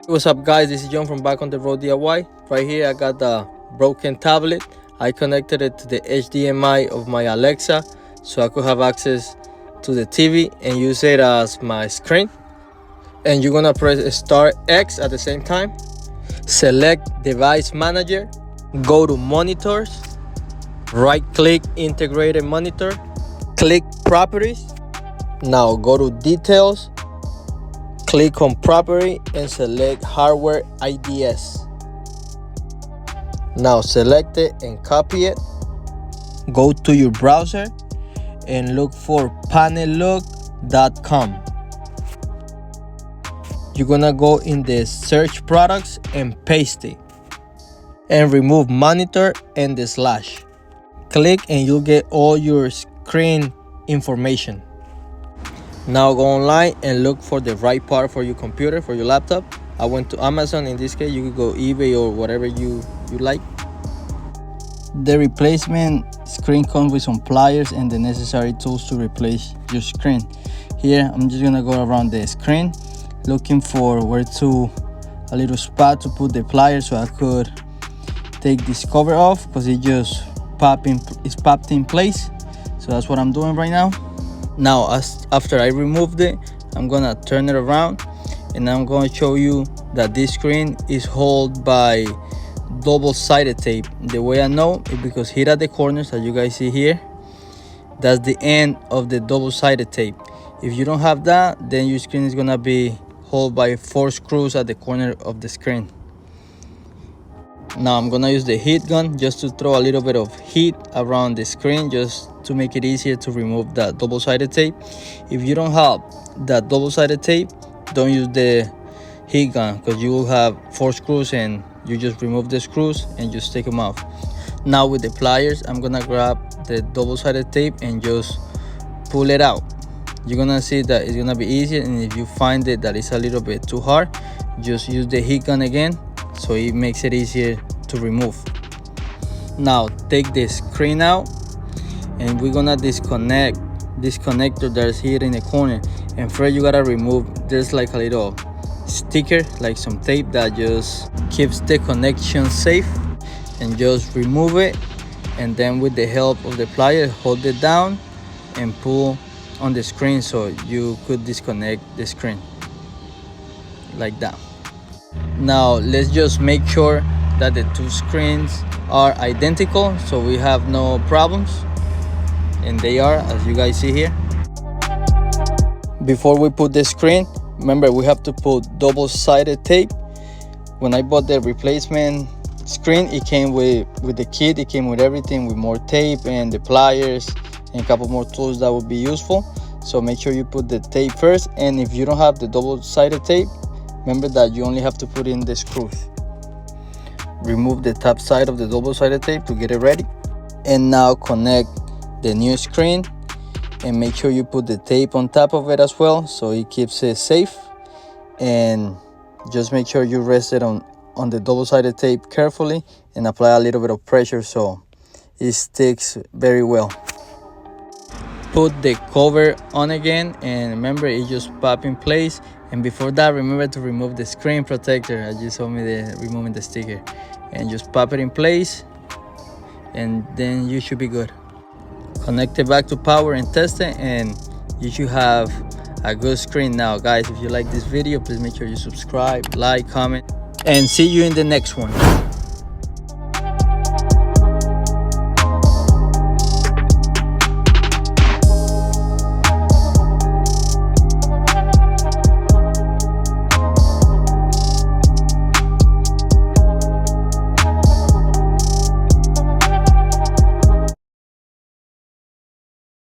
What's up guys, this is John from Back on the Road DIY. Right here I got the broken tablet. I connected it to the HDMI of my Alexa so I could have access to the TV and use it as my screen. And you're gonna press star X at the same time. Select device manager, go to monitors, right click integrated monitor, click properties. Now go to details, click on property and select hardware IDs. Now select it and copy it. Go to your browser and look for panellook.com. You're gonna go in the search products and paste it and remove monitor and the slash. Click and you'll get all your screen information. Now go online and look for the right part for your computer, for your laptop. I went to Amazon. In this case you could go eBay or whatever you like. The replacement screen comes with some pliers and the necessary tools to replace your screen. Here I'm just gonna go around the screen looking for a little spot to put the pliers so I could take this cover off because it's popped in place. So that's what I'm doing right now. Now after I removed it, I'm gonna turn it around and I'm gonna show you that this screen is held by double-sided tape. The way I know is because here at the corners, as you guys see here, that's the end of the double-sided tape. If you don't have that, then your screen is gonna be held by 4 screws at the corner of the screen. Now I'm gonna use the heat gun just to throw a little bit of heat around the screen, just to make it easier to remove that double-sided tape. If you don't have that double-sided tape, don't use the heat gun because you will have 4 screws and you just remove the screws and just take them off. Now with the pliers, I'm gonna grab the double-sided tape and just pull it out. You're gonna see that it's gonna be easier, and if you find it that it's a little bit too hard, just use the heat gun again so it makes it easier to remove. Now take the screen out and we're gonna disconnect this connector that's here in the corner. And first you gotta remove, there's like a little sticker, like some tape that just keeps the connection safe, and just remove it. And then with the help of the pliers, hold it down and pull on the screen so you could disconnect the screen like that. Now let's just make sure that the 2 screens are identical so we have no problems, and they are, as you guys see here. Before we put the screen, remember we have to put double-sided tape. When I bought the replacement screen, it came with the kit, it came with everything, with more tape and the pliers and a couple more tools that would be useful. So make sure you put the tape first, and if you don't have the double-sided tape, remember that you only have to put in the screws. Remove the top side of the double-sided tape to get it ready, and now connect the new screen and make sure you put the tape on top of it as well so it keeps it safe. And just make sure you rest it on the double-sided tape carefully and apply a little bit of pressure so it sticks very well. Put the cover on again, and remember it just pop in place. And before that, remember to remove the screen protector, as you saw me removing the sticker, and just pop it in place and then you should be good. Connect it back to power and test it, and you should have a good screen. Now guys, if you like this video, please make sure you subscribe, like, comment, and see you in the next one.